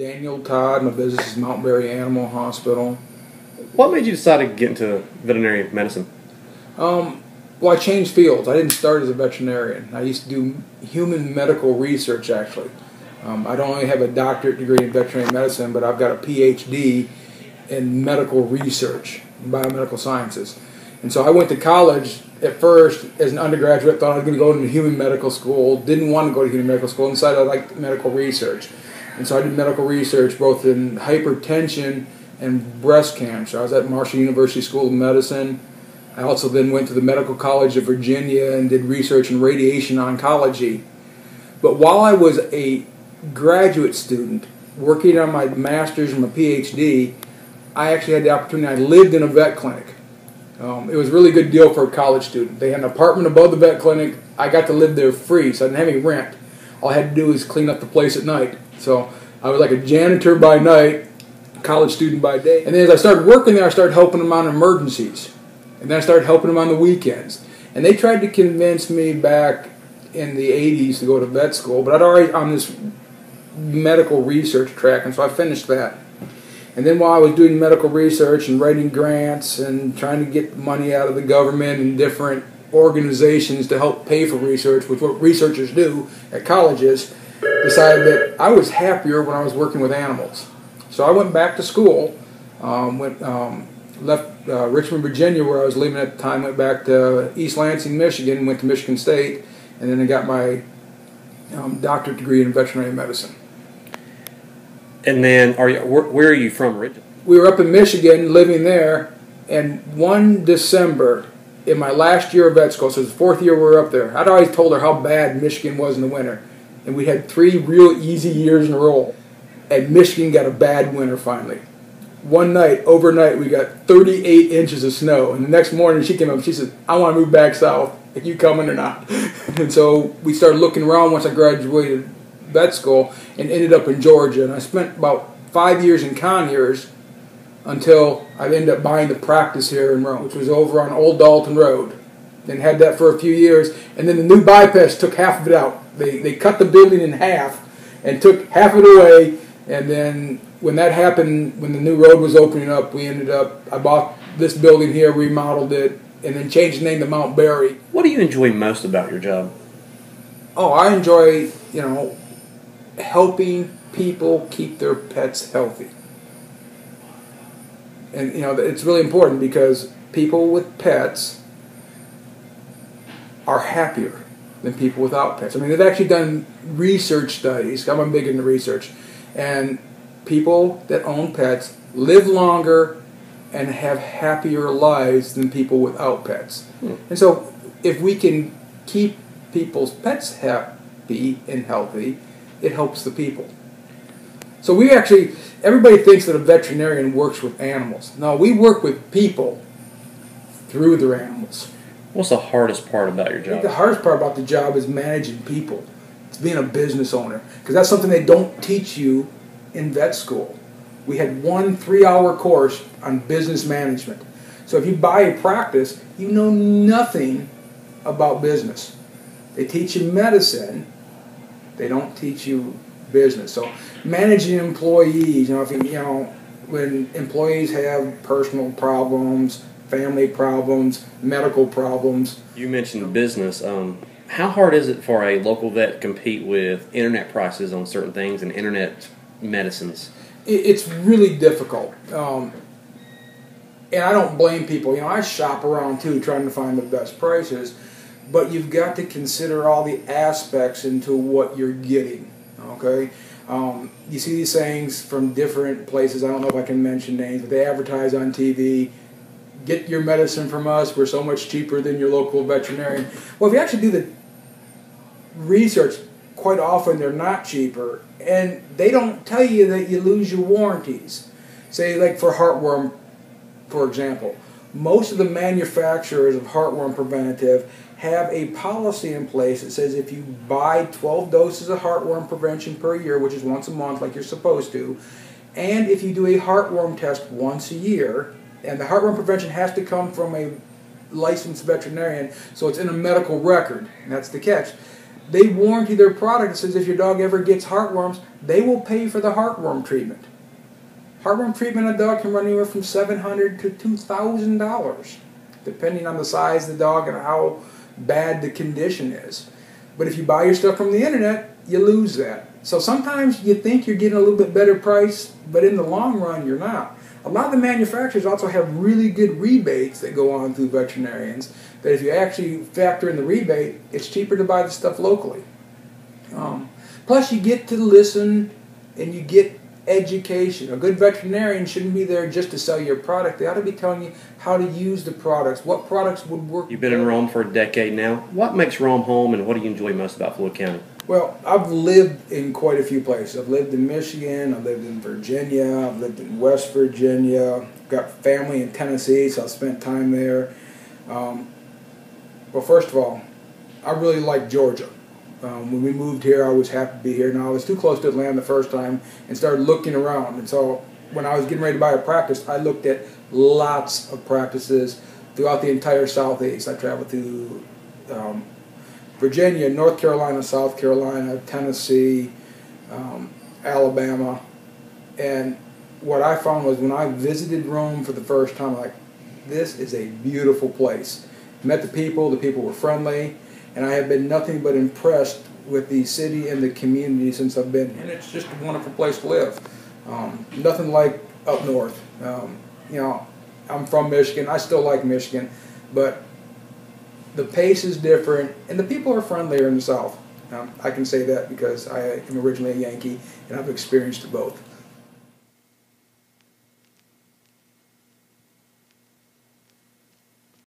Daniel Todd. My business is Mount Berry Animal Hospital. What made you decide to get into veterinary medicine? Well, I changed fields. I didn't start as a veterinarian. I used to do human medical research, actually. I don't only have a doctorate degree in veterinary medicine, but I've got a PhD in medical research, biomedical sciences. And so I went to college at first as an undergraduate, thought I was going to go into human medical school, didn't want to go to human medical school, and decided I liked medical research. And so I did medical research both in hypertension and breast cancer. I was at Marshall University School of Medicine. I also then went to the Medical College of Virginia and did research in radiation oncology. But while I was a graduate student working on my master's and my PhD, I actually had the opportunity. I lived in a vet clinic. It was a really good deal for a college student. They had an apartment above the vet clinic. I got to live there free, so I didn't have any rent. All I had to do was clean up the place at night. So I was like a janitor by night, college student by day. And then as I started working there, I started helping them on emergencies. And then I started helping them on the weekends. And they tried to convince me back in the 80s to go to vet school, but I'd already on this medical research track, and so I finished that. And then while I was doing medical research and writing grants and trying to get money out of the government and different organizations to help pay for research, which is what researchers do at colleges, decided that I was happier when I was working with animals. So I went back to school, left Richmond, Virginia, where I was living at the time, went back to East Lansing, Michigan, went to Michigan State, and then I got my doctorate degree in veterinary medicine. And then, where are you from originally? We were up in Michigan, living there, and one December, in my last year of vet school, so it was the fourth year we were up there, I'd always told her how bad Michigan was in the winter. And we had 3 real easy years in a row. And Michigan got a bad winter finally. One night, overnight, we got 38 inches of snow. And the next morning, she came up and she said, I want to move back south. Are you coming or not? And so we started looking around once I graduated vet school and ended up in Georgia. And I spent about 5 years in Conyers until I ended up buying the practice here in Rome, which was over on Old Dalton Road. And had that for a few years. And then the new bypass took half of it out. They cut the building in half and took half of it away. And then when that happened, when the new road was opening up, I bought this building here, remodeled it, and then changed the name to Mount Berry. What do you enjoy most about your job? Oh, I enjoy, helping people keep their pets healthy. And, it's really important because people with pets are happier than people without pets. I mean, they've actually done research studies. I'm big into research. And people that own pets live longer and have happier lives than people without pets. And so if we can keep people's pets happy and healthy, it helps the people. So everybody thinks that a veterinarian works with animals. No, we work with people through their animals. What's the hardest part about your job? I think the hardest part about the job is managing people. It's being a business owner. Because that's something they don't teach you in vet school. We had 1 3-hour course on business management. So if you buy a practice, you know nothing about business. They teach you medicine. They don't teach you business. So managing employees, when employees have personal problems, family problems, medical problems. You mentioned business. How hard is it for a local vet to compete with internet prices on certain things and internet medicines? It's really difficult. And I don't blame people. I shop around too trying to find the best prices. But you've got to consider all the aspects into what you're getting. Okay? You see these sayings from different places. I don't know if I can mention names, but they advertise on TV. Get your medicine from us. We're so much cheaper than your local veterinarian. Well, if you actually do the research, quite often they're not cheaper. And they don't tell you that you lose your warranties. Say, like for heartworm, for example. Most of the manufacturers of heartworm preventative have a policy in place that says if you buy 12 doses of heartworm prevention per year, which is once a month like you're supposed to, and if you do a heartworm test once a year, and the heartworm prevention has to come from a licensed veterinarian, so it's in a medical record, and that's the catch, They warranty their product. It says if your dog ever gets heartworms, they will pay for the heartworm treatment. Heartworm treatment on a dog can run anywhere from $700 to $2,000, depending on the size of the dog and how bad the condition is. But if you buy your stuff from the internet, you lose that. So sometimes you think you're getting a little bit better price, but in the long run, you're not. A lot of the manufacturers also have really good rebates that go on through veterinarians, that if you actually factor in the rebate, it's cheaper to buy the stuff locally. Plus, you get to listen and you get education. A good veterinarian shouldn't be there just to sell you a product. They ought to be telling you how to use the products, what products would work. You've been in Rome for a decade now. What makes Rome home, and what do you enjoy most about Floyd County? Well, I've lived in quite a few places. I've lived in Michigan, I've lived in Virginia, I've lived in West Virginia, got family in Tennessee, so I spent time there. Well, first of all, I really like Georgia. When we moved here, I was happy to be here. Now, I was too close to Atlanta the first time and started looking around. And so when I was getting ready to buy a practice, I looked at lots of practices throughout the entire Southeast. I traveled to Virginia, North Carolina, South Carolina, Tennessee, Alabama. And what I found was when I visited Rome for the first time, like, this is a beautiful place. Met the people were friendly. And I have been nothing but impressed with the city and the community since I've been here. And it's just a wonderful place to live. Nothing like up north. You know, I'm from Michigan. I still like Michigan. But the pace is different, and the people are friendlier in the South. I can say that because I am originally a Yankee, and I've experienced both.